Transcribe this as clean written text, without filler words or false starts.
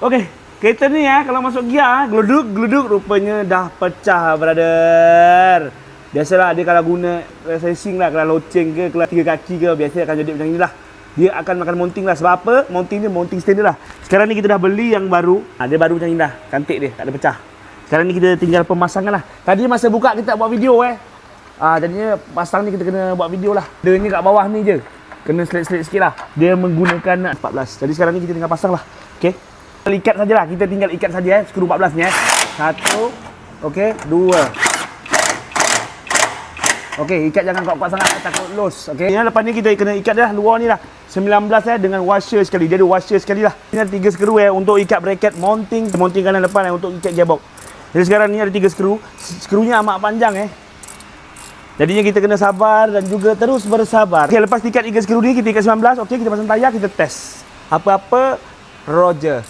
Okey, kereta ni kalau masuk gear geluduk rupanya dah pecah brother. Biasalah dia kalau guna racing lah, kalau loceng ke, kalau 3 kaki ke, biasa akan jadi macam inilah. Dia akan makan mounting lah. Sebab apa? Mounting dia mounting standard lah. Sekarang ni kita dah beli yang baru. Dia baru macam ni dah. Cantik dia, tak ada pecah. Sekarang ni kita tinggal pemasangan lah. Tadi masa buka kita buat video jadinya pasang ni kita kena buat video lah. Dia ni kat bawah ni je. Kena selit-selit sikit lah. Dia menggunakan 14. Jadi sekarang ni kita tinggal pasang lah. Okey. Ikat sajalah. Kita tinggal ikat saja skru 14 ni 1. Okey. 2. Okey, ikat jangan kuat-kuat sangat takut los. Okey. Yang lepas ni kita kena ikat dah luar ni lah. 19 dengan washer sekali. Dia ada washer sekali lah. Ini ada 3 skru untuk ikat bracket mounting kanan depan untuk ikat gearbox. Jadi sekarang ni ada 3 skru. Skrunya amat panjang Jadinya kita kena sabar dan juga terus bersabar. Okey, lepas ikat 3 skru ni kita ikat 19. Okey, kita pasang tayar, kita test. Apa-apa Roger.